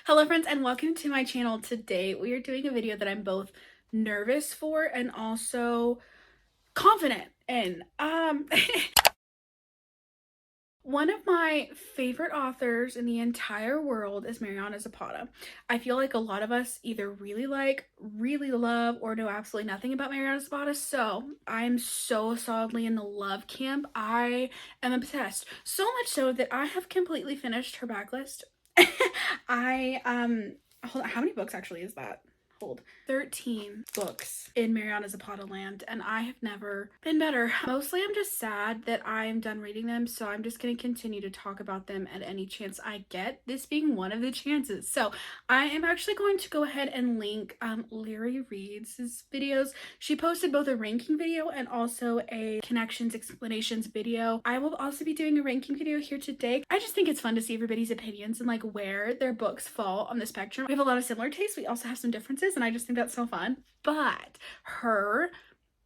Hello friends and welcome to my channel. Today we are doing a video that I'm both nervous for and also confident in. One of my favorite authors in the entire world is Mariana Zapata. I feel like a lot of us either really like, really love, or know absolutely nothing about Mariana Zapata, so I'm so solidly in the love camp. I am obsessed. So much so that I have completely finished her backlist. Hold on, how many books actually is that? Hold. 13 books in Mariana Zapata land, and I have never been better. Mostly I'm just sad that I'm done reading them, so I'm just going to continue to talk about them at any chance I get, this being one of the chances. So I am actually going to go ahead and link Larry Reed's videos. She posted both a ranking video and also a connections explanations video. I will also be doing a ranking video here today. I just think it's fun to see everybody's opinions and like where their books fall on the spectrum. We have a lot of similar tastes. We also have some differences, and I just think that's so fun. But her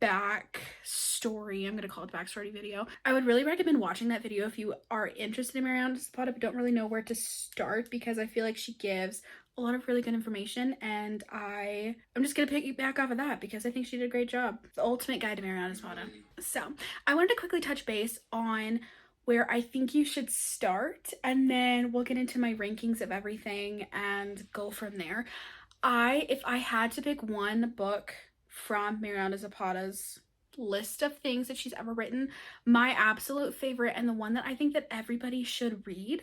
backstory, I'm gonna call it backstory video, I would really recommend watching that video if you are interested in Mariana Zapata but don't really know where to start, because I feel like she gives a lot of really good information, and I'm just gonna piggyback off of that because I think she did a great job. The ultimate guide to Mariana Zapata. So I wanted to quickly touch base on where I think you should start, and then we'll get into my rankings of everything and go from there. If I had to pick one book from Mariana Zapata's list of things that she's ever written, my absolute favorite and the one that I think that everybody should read,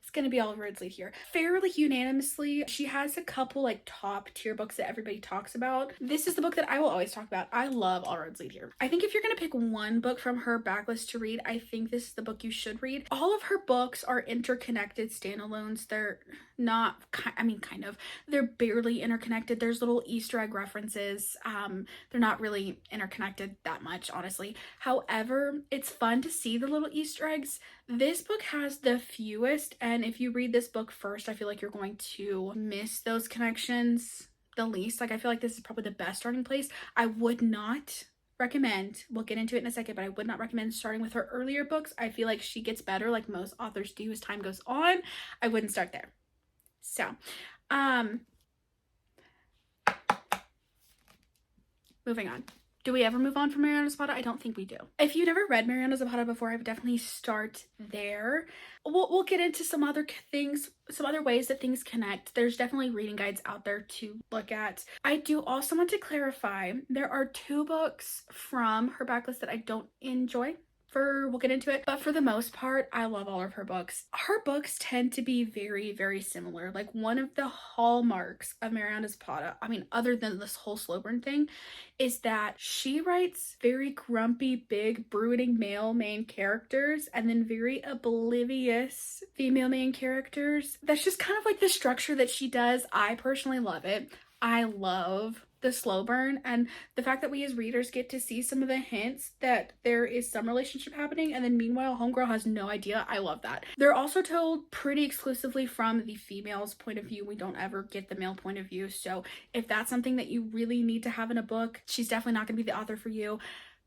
it's gonna be all roads lead here. Fairly unanimously, she has a couple like top tier books that everybody talks about. This is the book that I will always talk about. I love All Roads Lead Here. I think if you're gonna pick one book from her backlist to read, I think this is the book you should read. All of her books are interconnected standalones. They're not, I mean, kind of. They're barely interconnected. There's little Easter egg references. They're not really interconnected that much, honestly. However, it's fun to see the little Easter eggs. This book has the fewest, and if you read this book first, I feel like you're going to miss those connections the least. Like, I feel like this is probably the best starting place. I would not recommend, we'll get into it in a second, but I would not recommend starting with her earlier books. I feel like she gets better, like most authors do, as time goes on. I wouldn't start there. So, moving on. Do we ever move on from Mariana Zapata? I don't think we do. If you've never read Mariana Zapata before, I would definitely start there. We'll get into some other things, some other ways that things connect. There's definitely reading guides out there to look at. I do also want to clarify, there are 2 books from her backlist that I don't enjoy. We'll get into it, but for the most part, I love all of her books. Her books tend to be very, very similar. Like, one of the hallmarks of Mariana Zapata, I mean, other than this whole slow burn thing, is that she writes very grumpy, big, brooding male main characters and then very oblivious female main characters. That's just kind of like the structure that she does. I personally love it. I love the slow burn, and the fact that we as readers get to see some of the hints that there is some relationship happening, and then meanwhile homegirl has no idea. I love that. They're also told pretty exclusively from the female's point of view. We don't ever get the male point of view, so if that's something that you really need to have in a book, she's definitely not going to be the author for you.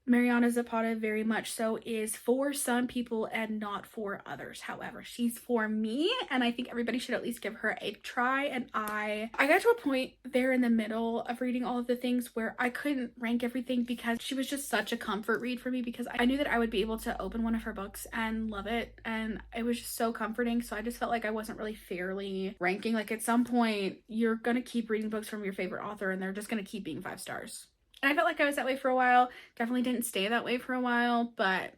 Mariana Zapata very much so is for some people and not for others. However, she's for me, and I think everybody should at least give her a try. And I got to a point there in the middle of reading all of the things where I couldn't rank everything because she was just such a comfort read for me, because I knew that I would be able to open one of her books and love it, and it was just so comforting. So I just felt like I wasn't really fairly ranking. Like, at some point you're gonna keep reading books from your favorite author and they're just gonna keep being 5 stars. And I felt like I was that way for a while. Definitely didn't stay that way for a while, but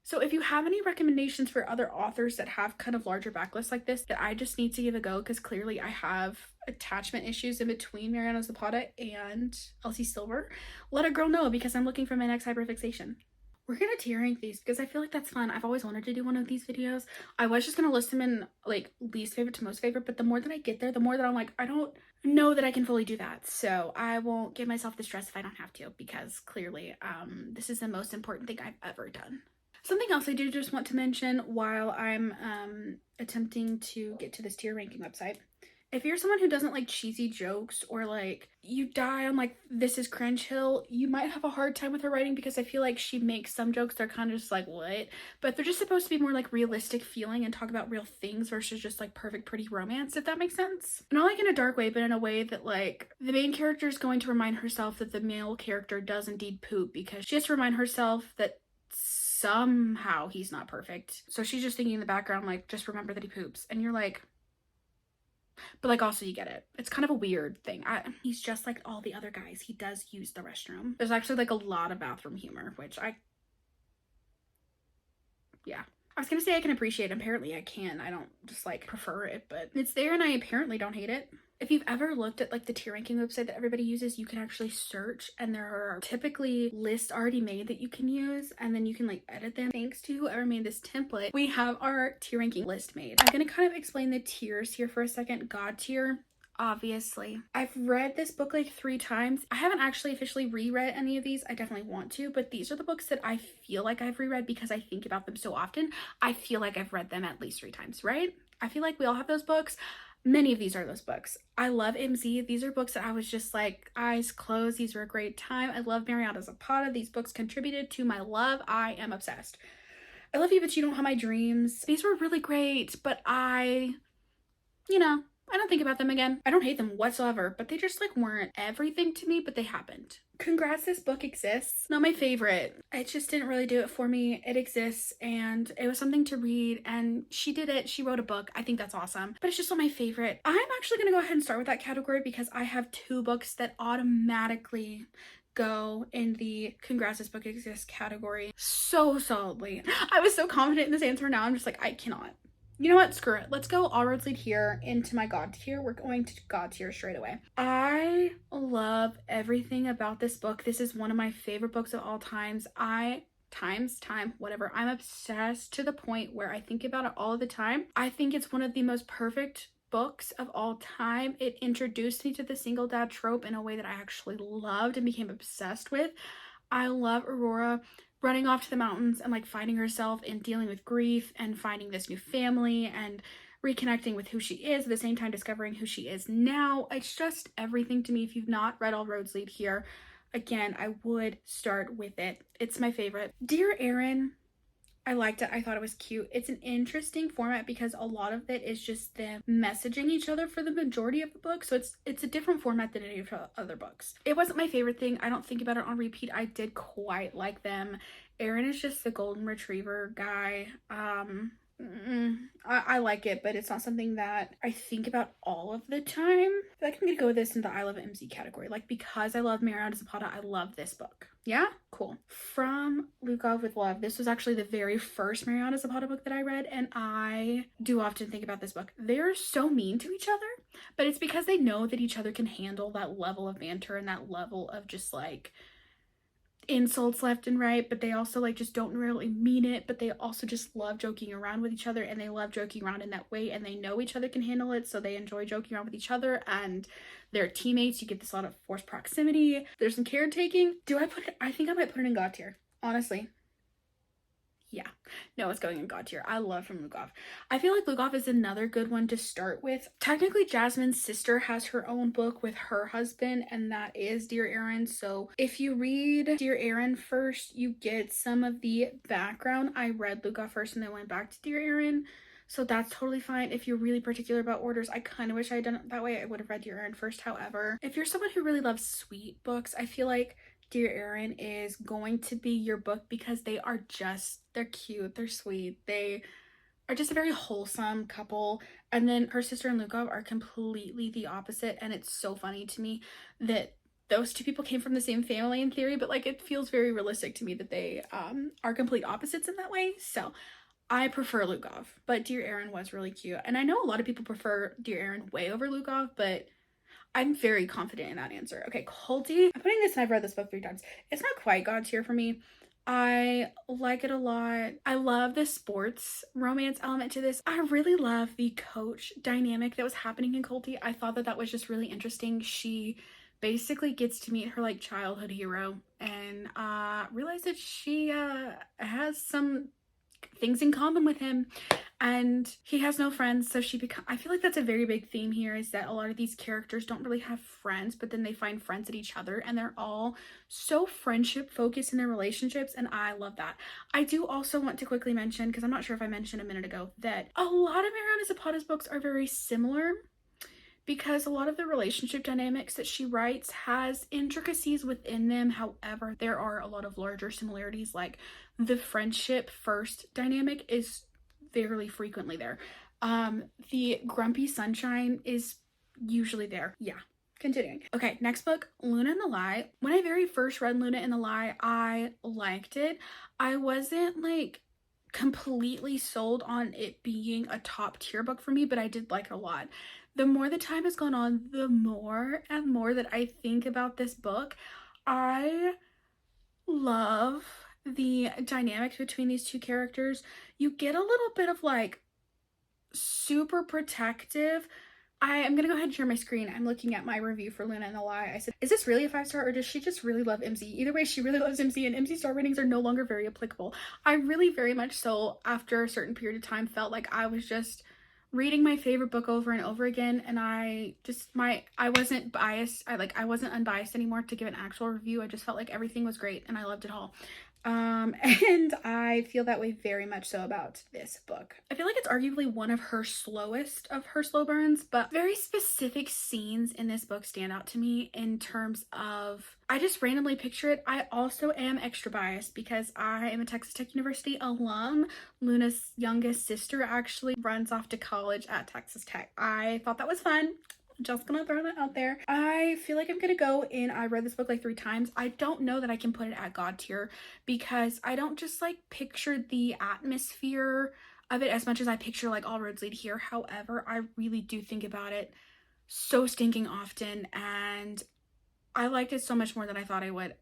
so if you have any recommendations for other authors that have kind of larger backlists like this that I just need to give a go, because clearly I have attachment issues in between Mariana Zapata and Elsie Silver, let a girl know, because I'm looking for my next hyperfixation. We're gonna tier rank these because I feel like that's fun. I've always wanted to do one of these videos. I was just gonna list them in like least favorite to most favorite, but the more that I get there, the more that I'm like, I don't know that I can fully do that. So I won't give myself the stress if I don't have to, because clearly this is the most important thing I've ever done. Something else I do just want to mention while I'm attempting to get to this tier ranking website If you're someone who doesn't like cheesy jokes, or like you die on like this is cringe hill, you might have a hard time with her writing, because I feel like she makes some jokes that are kind of just like, what? But they're just supposed to be more like realistic feeling and talk about real things versus just like perfect pretty romance, if that makes sense. Not like in a dark way, but in a way that like the main character is going to remind herself that the male character does indeed poop, because she has to remind herself that somehow he's not perfect. So she's just thinking in the background, like, just remember that he poops. And you're like, but like also you get it. It's kind of a weird thing. He's just like all the other guys. He does use the restroom. There's actually like a lot of bathroom humor, which yeah. I was gonna say I can appreciate it. Apparently I can. I don't just like prefer it, but it's there and I apparently don't hate it. If you've ever looked at like the tier ranking website that everybody uses, you can actually search, and there are typically lists already made that you can use, and then you can like edit them. Thanks to whoever made this template, we have our tier ranking list made. I'm gonna kind of explain the tiers here for a second. God tier. Obviously, I've read this book like 3 times. I haven't actually officially reread any of these. I definitely want to, but these are the books that I feel like I've reread because I think about them so often. I feel like I've read them at least 3 times, right? I feel like we all have those books. Many of these are those books. I love MZ. These are books that I was just like, eyes closed. These were a great time. I love Mariana Zapata. These books contributed to my love. I am obsessed. I Love You, But You Don't Have My Dreams. These were really great, but I don't think about them again. I don't hate them whatsoever, but they just like weren't everything to me, but they happened. Congrats, this book exists. Not my favorite. It just didn't really do it for me. It exists and it was something to read, and she did it. She wrote a book. I think that's awesome, but it's just not my favorite. I'm actually gonna go ahead and start with that category because I have 2 books that automatically go in the congrats this book exists category so solidly. I was so confident in this answer. Now I'm just like, I cannot. You know what? Screw it. Let's go all roads lead here into my God tier. We're going to God tier straight away. I love everything about this book. This is one of my favorite books of all times. I'm obsessed to the point where I think about it all the time. I think it's one of the most perfect books of all time. It introduced me to the single dad trope in a way that I actually loved and became obsessed with. I love Aurora running off to the mountains and like finding herself and dealing with grief and finding this new family and reconnecting with who she is, at the same time discovering who she is now. It's just everything to me. If you've not read All Roads Lead Here, again, I would start with it. It's my favorite. Dear Aaron, I liked it. I thought it was cute. It's an interesting format because a lot of it is just them messaging each other for the majority of the book. So it's a different format than any of her other books. It wasn't my favorite thing. I don't think about it on repeat. I did quite like them. Aaron is just the golden retriever guy. I like it, but it's not something that I think about all of the time. I feel like I'm gonna go with this in the I Love MZ category. Like, because I love Mariana Zapata, I love this book. Yeah? Cool. From Lukov with Love. This was actually the very first Mariana Zapata book that I read, and I do often think about this book. They're so mean to each other, but it's because they know that each other can handle that level of banter and that level of just like insults left and right, but they also like just don't really mean it, but they also just love joking around with each other, and they love joking around in that way, and they know each other can handle it, so they enjoy joking around with each other, and they're teammates. You get this lot of forced proximity. There's some caretaking. I think I might put it in God tier, honestly. Yeah, no, it's going in God tier. I love from Lukov. I feel like Lukov is another good one to start with. Technically, Jasmine's sister has her own book with her husband, and that is Dear Aaron. So if you read Dear Aaron first, you get some of the background. I read Lukov first and then went back to Dear Aaron. So that's totally fine. If you're really particular about orders, I kind of wish I had done it that way. I would have read Dear Aaron first. However, if you're someone who really loves sweet books, I feel like Dear Aaron is going to be your book because they're cute, they're sweet, they are just a very wholesome couple. And then her sister and Lukov are completely the opposite, and it's so funny to me that those 2 people came from the same family in theory, but like it feels very realistic to me that they are complete opposites in that way. So I prefer Lukov, but Dear Aaron was really cute, and I know a lot of people prefer Dear Aaron way over Lukov, but I'm very confident in that answer. Okay, Culty. I'm putting this, and I've read this book 3 times. It's not quite God tier for me. I like it a lot. I love the sports romance element to this. I really love the coach dynamic that was happening in Culty. I thought that was just really interesting. She basically gets to meet her like childhood hero and realize that she has some things in common with him. and he has no friends, so I feel like that's a very big theme here, is that a lot of these characters don't really have friends, but then they find friends at each other, and they're all so friendship focused in their relationships, and I love that. I do also want to quickly mention, because I'm not sure if I mentioned a minute ago, that a lot of Mariana Zapata's books are very similar, because a lot of the relationship dynamics that she writes has intricacies within them. However, there are a lot of larger similarities, like the friendship first dynamic is fairly frequently there. The grumpy sunshine is usually there. Yeah. Continuing. Okay, next book, Luna and the Lie. When I very first read Luna and the Lie, I liked it. I wasn't like completely sold on it being a top tier book for me, but I did like it a lot. The more the time has gone on, the more and more that I think about this book. I love the dynamics between these two characters. You get a little bit of like super protective. I am gonna go ahead and share my screen. I'm looking at my review for Luna and the Lie. I said, is this really a 5-star, or does she just really love MC? Either way, she really loves MC, and MC star ratings are no longer very applicable. I really very much so, after a certain period of time, felt like I was just reading my favorite book over and over again, and I wasn't biased. I wasn't unbiased anymore to give an actual review. I just felt like everything was great and I loved it all. And I feel that way very much so about this book. I feel like it's arguably one of her slowest of her slow burns, but very specific scenes in this book stand out to me in terms of, I just randomly picture it. I also am extra biased because I am a Texas Tech University alum. Luna's youngest sister actually runs off to college at Texas Tech. I thought that was fun. Just gonna throw that out there. I feel like I'm gonna go in, I read this book like 3 times. I don't know that I can put it at God tier because I don't just like picture the atmosphere of it as much as I picture like All Roads Lead Here. However, I really do think about it so stinking often, and I liked it so much more than I thought I would.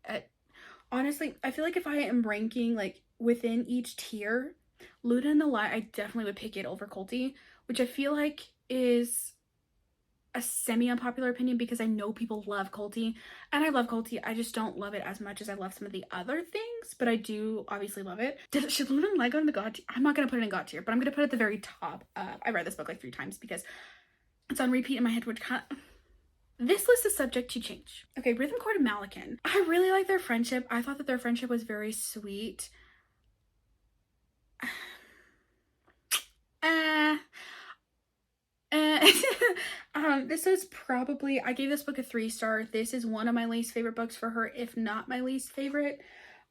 Honestly, I feel like if I am ranking like within each tier, Luna and the Lie, I definitely would pick it over Culty, which I feel like is a semi-unpopular opinion because I know people love Culty, and I love Culty. I just don't love it as much as I love some of the other things, but I do obviously love it. Should Luna and Lie go in the God tier? I'm not going to put it in God tier, but I'm going to put it at the very top. I read this book like 3 times because it's on repeat in my head, which kind of... This list is subject to change. Okay, Rhythm Chord and Malykhin. I really like their friendship. I thought that their friendship was very sweet. This is probably, I gave this book a 3-star. This is one of my least favorite books for her, if not my least favorite.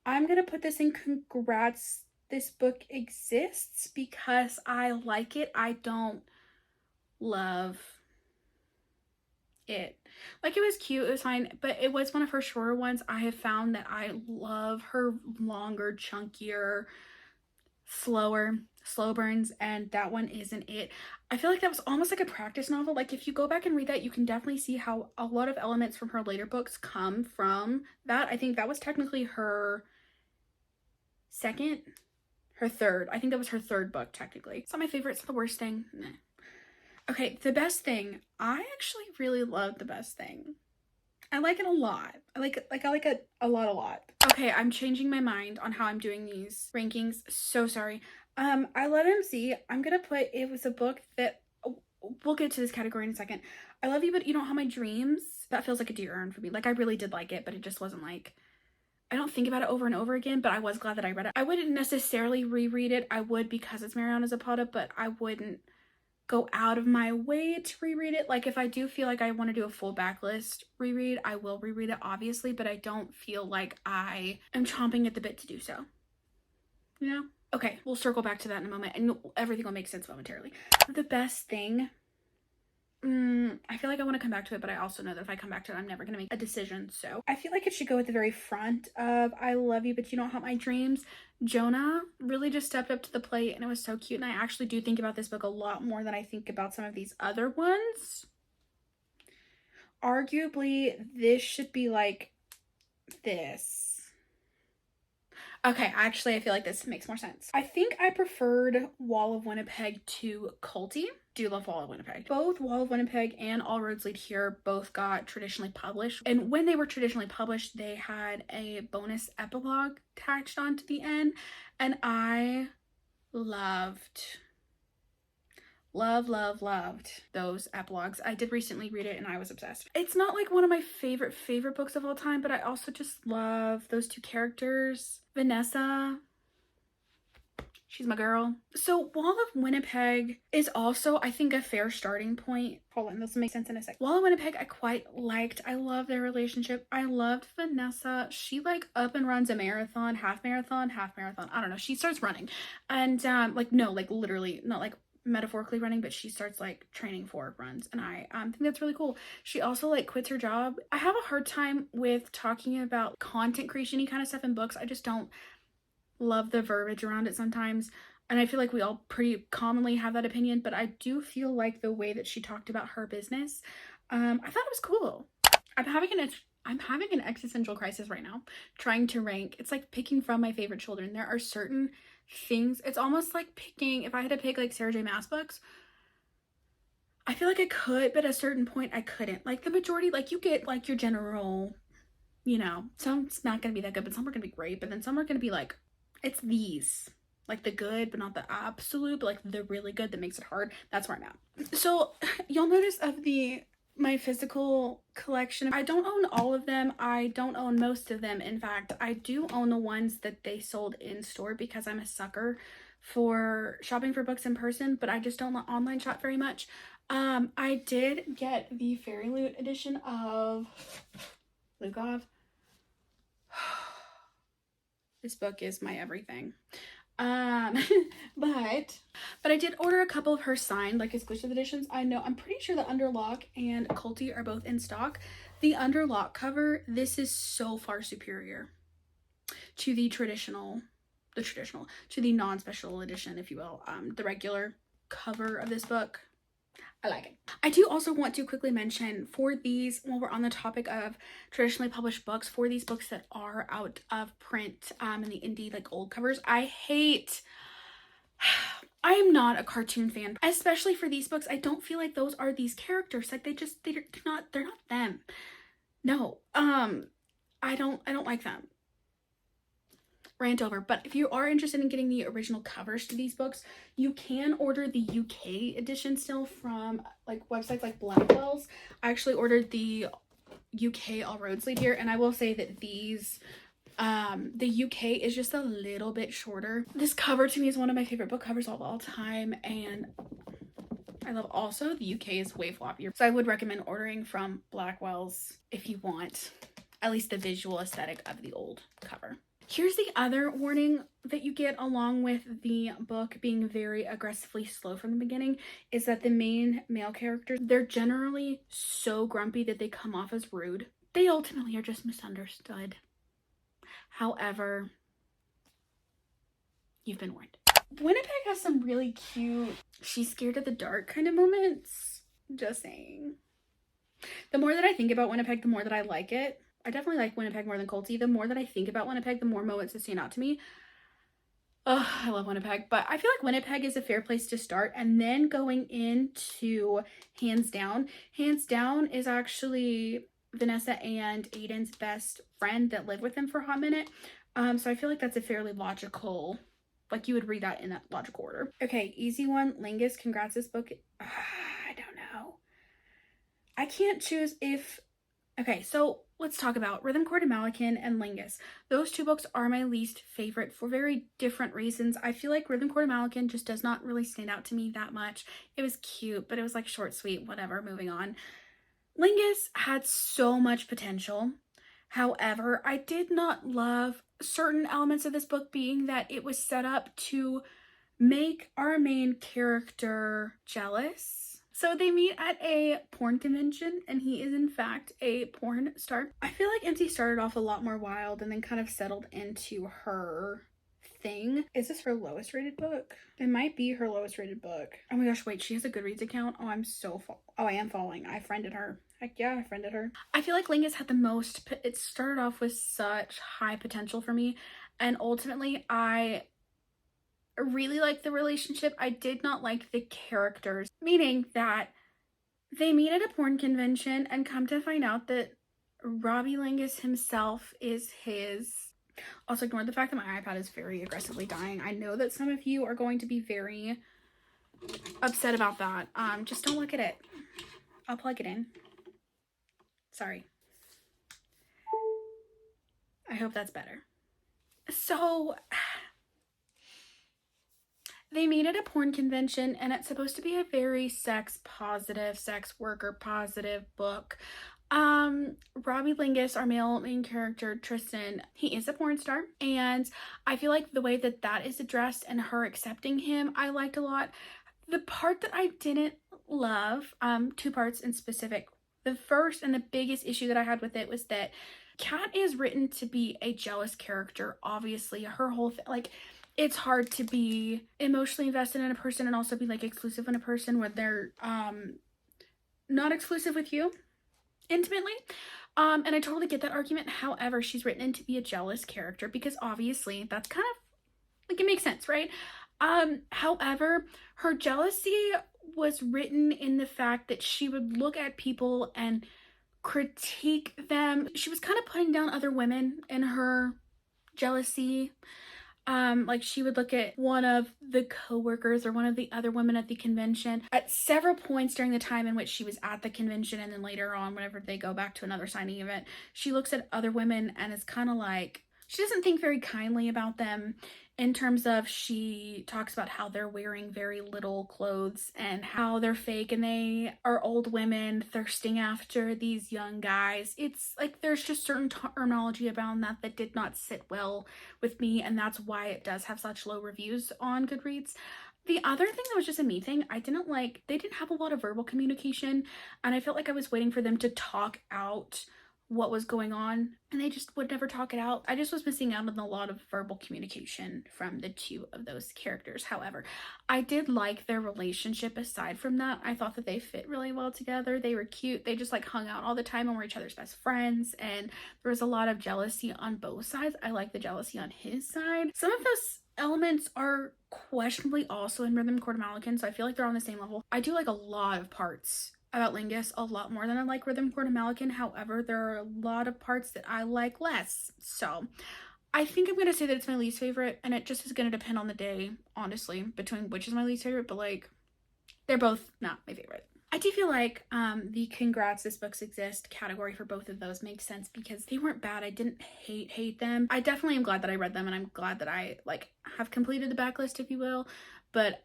I'm gonna put this in congrats. This book exists because I like it. I don't love it. Like, it was cute, it was fine, but it was one of her shorter ones. I have found that I love her longer, chunkier, slow burns, and that one isn't it. I feel like that was almost like a practice novel. Like, if you go back and read that, you can definitely see how a lot of elements from her later books come from that. I think that was technically her third. I think that was her third book technically. It's not my favorite. It's not the worst thing. Nah. Okay, The Best Thing. I actually really love The Best Thing. I like it a lot. I like it a lot. Okay, I'm changing my mind on how I'm doing these rankings. So sorry. I love MC. I'm gonna put, it was a book that, we'll get to this category in a second. I Love You But You Don't Have My Dreams. That feels like a dear earn for me. Like, I really did like it, but it just wasn't like, I don't think about it over and over again, but I was glad that I read it. I wouldn't necessarily reread it. I would because it's Mariana Zapata, but I wouldn't go out of my way to reread it. Like, if I do feel like I want to do a full backlist reread, I will reread it, obviously, but I don't feel like I am chomping at the bit to do so. You know? Okay, we'll circle back to that in a moment, and everything will make sense momentarily. The Best Thing. I feel like I want to come back to it, but I also know that if I come back to it, I'm never going to make a decision. So I feel like it should go at the very front of I Love You But You Don't Have My Dreams. Jonah really just stepped up to the plate, and it was so cute. And I actually do think about this book a lot more than I think about some of these other ones. Arguably, this should be like this. Okay, actually, I feel like this makes more sense. I think I preferred Wall of Winnipeg to Culty. Do love Wall of Winnipeg. Both Wall of Winnipeg and All Roads Lead Here both got traditionally published. And when they were traditionally published, they had a bonus epilogue attached onto the end. And I loved Loved those epilogues. I did recently read it and I was obsessed. It's not like one of my favorite books of all time, but I also just love those two characters. Vanessa, she's my girl. So Wall of Winnipeg is also, I think, a fair starting point. Hold on, this will make sense in a sec. Wall of Winnipeg, I quite liked. I love their relationship. I loved Vanessa. She like up and runs a marathon, half marathon. I don't know. She starts running, and like no, like literally, not like metaphorically running, but she starts like training for runs, and I think that's really cool. She also like quits her job. I have a hard time with talking about content creation-y kind of stuff in books. I just don't love the verbiage around it sometimes, and I feel like we all pretty commonly have that opinion, but I do feel like the way that she talked about her business, I thought it was cool. I'm having an existential crisis right now, trying to rank. It's like picking from my favorite children. There are certain things, it's almost like picking, if I had to pick like Sarah J Maas books, I feel like I could, but at a certain point I couldn't. Like the majority, like you get like your general, you know, some's not gonna be that good, but some are gonna be great, but then some are gonna be like, it's these, like the good but not the absolute, but like the really good that makes it hard. That's where I'm at. So you'll notice of my physical collection, I don't own all of them. I don't own most of them. In fact, I do own the ones that they sold in store because I'm a sucker for shopping for books in person, but I just don't online shop very much. I did get the Fairy Loot edition of Lukov. This book is my everything. But I did order a couple of her signed, like exclusive editions. I'm pretty sure the Underlock and Culty are both in stock. The Underlock cover, this is so far superior to the to the non-special edition, if you will. The regular cover of this book, I like it. I do also want to quickly mention for these, while we're on the topic of traditionally published books, for these books that are out of print and the indie like old covers, I am not a cartoon fan, especially for these books. I don't feel like those are these characters. Like they're not them. No, I don't like them. Rant over. But if you are interested in getting the original covers to these books, you can order the UK edition still from like websites like Blackwell's. I actually ordered the UK all Rhodes lead here, and I will say that these the UK is just a little bit shorter. This cover to me is one of my favorite book covers of all time, and I love also the UK is way floppier. So I would recommend ordering from Blackwell's if you want at least the visual aesthetic of the old cover. Here's the other warning that you get along with the book being very aggressively slow from the beginning, is that the main male characters, they're generally so grumpy that they come off as rude. They ultimately are just misunderstood. However, you've been warned. Winnipeg has some really cute, she's scared of the dark kind of moments. Just saying. The more that I think about Winnipeg, the more that I like it. I definitely like Winnipeg more than Culty. The more that I think about Winnipeg, the more moments that stand out to me. Oh, I love Winnipeg. But I feel like Winnipeg is a fair place to start. And then going into Hands Down. Hands Down is actually Vanessa and Aiden's best friend that lived with them for a hot minute. So I feel like that's a fairly logical, like you would read that in that logical order. Okay, easy one. Lingus, congrats, this book. I don't know. I can't choose if... Okay, so let's talk about Rhythm Chord and Malykhin and Lingus. Those two books are my least favorite for very different reasons. I feel like Rhythm Chord and Malykhin just does not really stand out to me that much. It was cute, but it was like short, sweet, whatever, moving on. Lingus had so much potential. However, I did not love certain elements of this book, being that it was set up to make our main character jealous. So they meet at a porn convention, and he is in fact a porn star. I feel like MC started off a lot more wild and then kind of settled into her thing. Is this her lowest rated book? It might be her lowest rated book. Oh my gosh, wait, she has a Goodreads account? Oh, I am following. I friended her. Heck yeah, I friended her. I feel like Lingus had the most, it started off with such high potential for me, and ultimately I really like the relationship. I did not like the characters, meaning that they meet at a porn convention and come to find out that Robbie Lingus himself is his... Also, ignore the fact that my iPad is very aggressively dying. I know that some of you are going to be very upset about that. Just don't look at it. I'll plug it in. Sorry. I hope that's better. So they meet at a porn convention, and it's supposed to be a very sex positive, sex worker positive book. Robbie Lingus, our male main character, Tristan, he is a porn star, and I feel like the way that that is addressed and her accepting him, I liked a lot. The part that I didn't love, two parts in specific. The first and the biggest issue that I had with it was that Kat is written to be a jealous character. Obviously, her whole like, it's hard to be emotionally invested in a person and also be like exclusive in a person when they're not exclusive with you intimately. And I totally get that argument. However, she's written in to be a jealous character because obviously that's kind of like, it makes sense, right? However, her jealousy was written in the fact that she would look at people and critique them. She was kind of putting down other women in her jealousy. Like she would look at one of the co-workers or one of the other women at the convention at several points during the time in which she was at the convention, and then later on whenever they go back to another signing event, she looks at other women and is kind of like, she doesn't think very kindly about them in terms of, she talks about how they're wearing very little clothes and how they're fake and they are old women thirsting after these young guys. It's like there's just certain terminology about that that did not sit well with me, and that's why it does have such low reviews on Goodreads. The other thing that was just a me thing, I didn't like, they didn't have a lot of verbal communication, and I felt like I was waiting for them to talk out what was going on, and they just would never talk it out. I just was missing out on a lot of verbal communication from the two of those characters. However, I did like their relationship aside from that. I thought that they fit really well together. They were cute. They just like hung out all the time and were each other's best friends, and there was a lot of jealousy on both sides. I like the jealousy on his side. Some of those elements are questionably also in Rhythm, Chord, malykhin, so I feel like they're on the same level. I do like a lot of parts about Lingus a lot more than I like Rhythm, Chord, and malykhin. However, there are a lot of parts that I like less. So I think I'm going to say that it's my least favorite, and it just is going to depend on the day, honestly, between which is my least favorite, but like, they're both not my favorite. I do feel like the congrats this books exist category for both of those makes sense because they weren't bad. I didn't hate them. I definitely am glad that I read them, and I'm glad that I like have completed the backlist, if you will, but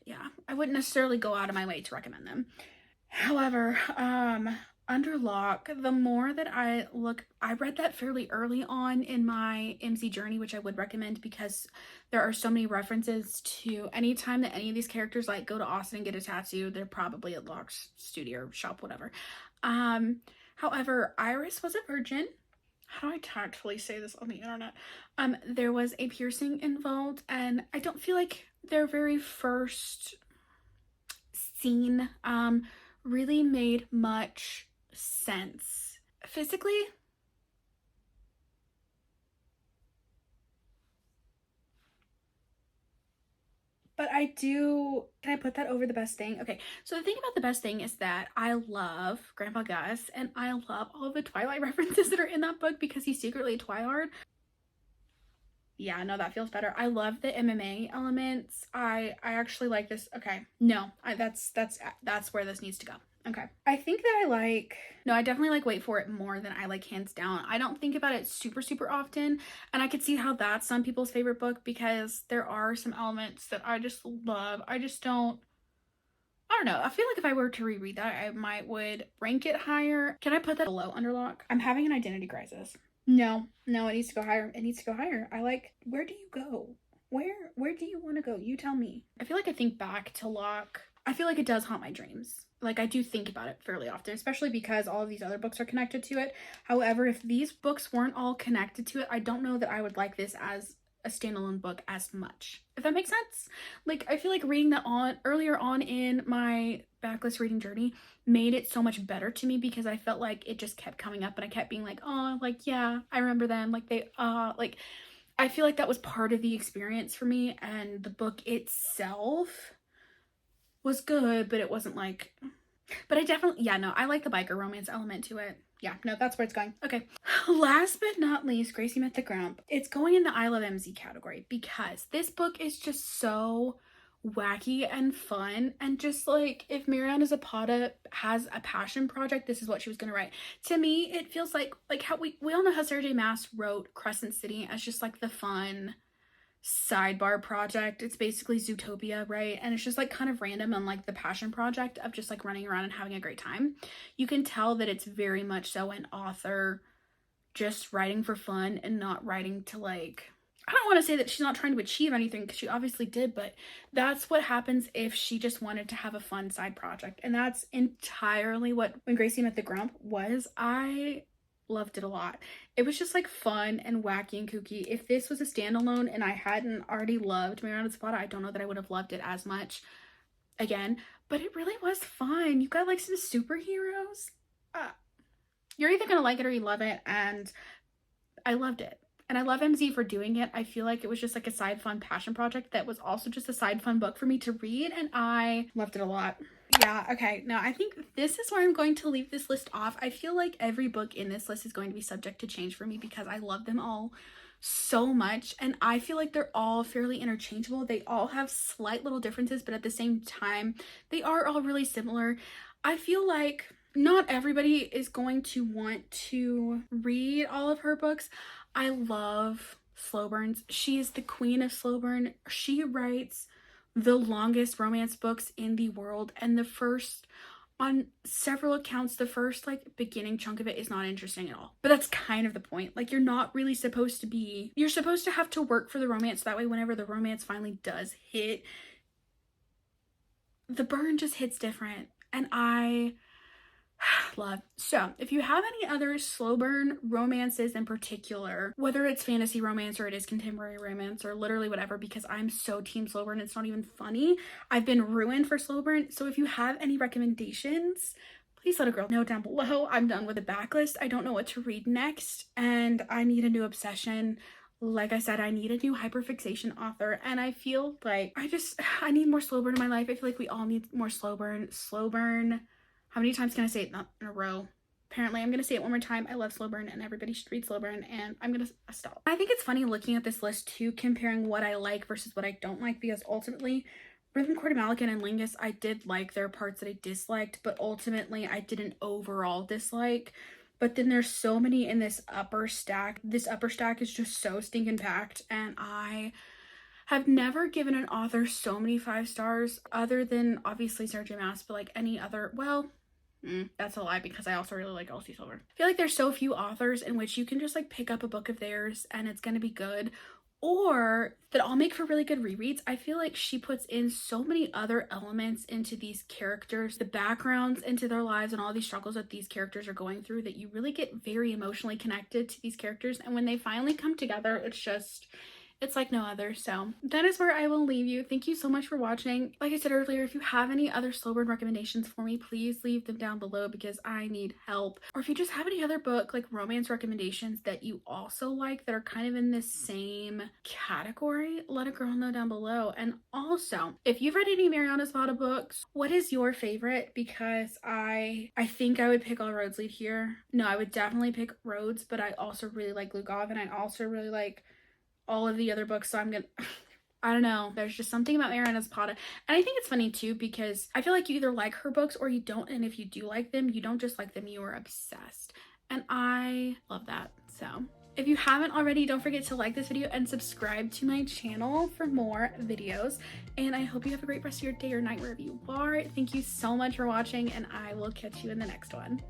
yeah, I wouldn't necessarily go out of my way to recommend them. However, Under Lock, the more that I read that fairly early on in my MC journey, which I would recommend because there are so many references to anytime that any of these characters like go to Austin and get a tattoo, they're probably at Lock's studio shop, whatever. However, Iris was a virgin. How do I tactfully say this on the internet? There was a piercing involved, and I don't feel like their very first scene really made much sense physically. But I do, can I put that over the best thing? Okay, so the thing about the best thing is that I love Grandpa Gus, and I love all of the Twilight references that are in that book because he's secretly a Twilight. Yeah, no, that feels better. I love the MMA elements. I actually like this. Okay, no, that's where this needs to go. Okay, I think that I definitely like Wait For It more than I like Hands Down. I don't think about it super often, and I could see how that's some people's favorite book because there are some elements that I just love. I don't know. I feel like if I were to reread that, I would rank it higher. Can I put that below Underlock? I'm having an identity crisis. No, it needs to go higher. It needs to go higher. Where do you go? Where do you want to go? You tell me. I feel like I think back to Locke. I feel like it does haunt my dreams. Like, I do think about it fairly often, especially because all of these other books are connected to it. However, if these books weren't all connected to it, I don't know that I would like this as a standalone book as much, if that makes sense. Like, I feel like reading that earlier on in my backlist reading journey made it so much better to me because I felt like it just kept coming up and I kept being like, oh, like, yeah, I remember them. Like, like, I feel like that was part of the experience for me, and the book itself was good, but it wasn't like, but I definitely, yeah, no, I like the biker romance element to it. Yeah, no, that's where it's going. Okay. Last but not least, Gracie Met the Grump. It's going in the I Love MZ category because this book is just so wacky and fun, and just like if Mariana Zapata has a passion project, this is what she was gonna write. To me, it feels like how we all know how Sarah J Maas wrote Crescent City as just like the fun sidebar project. It's basically Zootopia, right? And it's just like kind of random, and like the passion project of just like running around and having a great time. You can tell that it's very much so an author just writing for fun and not writing to like, I don't want to say that she's not trying to achieve anything, because she obviously did, but that's what happens if she just wanted to have a fun side project. And that's entirely what When Gracie Met the Grump was. I loved it a lot. It was just like fun and wacky and kooky. If this was a standalone and I hadn't already loved Mariana Zapata, I don't know that I would have loved it as much again, but it really was fun. You got like some superheroes. You're either gonna like it or you love it, and I loved it. And I love MZ for doing it. I feel like it was just like a side fun passion project that was also just a side fun book for me to read, and I loved it a lot. Yeah, okay, now I think this is where I'm going to leave this list off. I feel like every book in this list is going to be subject to change for me because I love them all so much, and I feel like they're all fairly interchangeable. They all have slight little differences, but at the same time, they are all really similar. I feel like not everybody is going to want to read all of her books. I love slow burns. She is the queen of slow burn. She writes the longest romance books in the world, and on several accounts, the first like beginning chunk of it is not interesting at all. But that's kind of the point. Like, you're not really supposed to be, you're supposed to have to work for the romance. That way, whenever the romance finally does hit, the burn just hits different. And I love. So if you have any other slow burn romances in particular, whether it's fantasy romance or it is contemporary romance or literally whatever, because I'm so team slow burn, it's not even funny. I've been ruined for slow burn. So if you have any recommendations, please let a girl know down below. I'm done with the backlist. I don't know what to read next, and I need a new obsession. Like I said, I need a new hyperfixation author, and I feel like I need more slow burn in my life. I feel like we all need more slow burn. Slow burn. How many times can I say it not in a row? Apparently, I'm going to say it one more time. I love slow burn, and everybody should read slow burn, and I'm going to stop. I think it's funny looking at this list too, comparing what I like versus what I don't like, because ultimately, Rhythm, Chord, Malykhin, and Lingus, I did like. There are parts that I disliked, but ultimately, I didn't overall dislike. But then there's so many in this upper stack. This upper stack is just so stinking packed, and I have never given an author so many 5 stars, other than obviously Sarah J Maas, but like any other, well, that's a lie, because I also really like Elsie Silver. I feel like there's so few authors in which you can just like pick up a book of theirs and it's gonna be good, or that all make for really good rereads. I feel like she puts in so many other elements into these characters, the backgrounds into their lives and all these struggles that these characters are going through, that you really get very emotionally connected to these characters. And when they finally come together, it's like no other. So that is where I will leave you. Thank you so much for watching. Like I said earlier, if you have any other slow burn recommendations for me, please leave them down below, because I need help. Or if you just have any other book, like romance recommendations that you also like that are kind of in this same category, let a girl know down below. And also, if you've read any Mariana Zapata books, what is your favorite? Because I think I would pick All Roads Lead Here. No, I would definitely pick Rhodes, but I also really like Lukov, and I also really like all of the other books. So I'm gonna I don't know, there's just something about Mariana Zapata. And I think it's funny too, because I feel like you either like her books or you don't, and if you do like them, you don't just like them, you are obsessed, and I love that. So if you haven't already, don't forget to like this video and subscribe to my channel for more videos, and I hope you have a great rest of your day or night wherever you are. Thank you so much for watching, and I will catch you in the next one.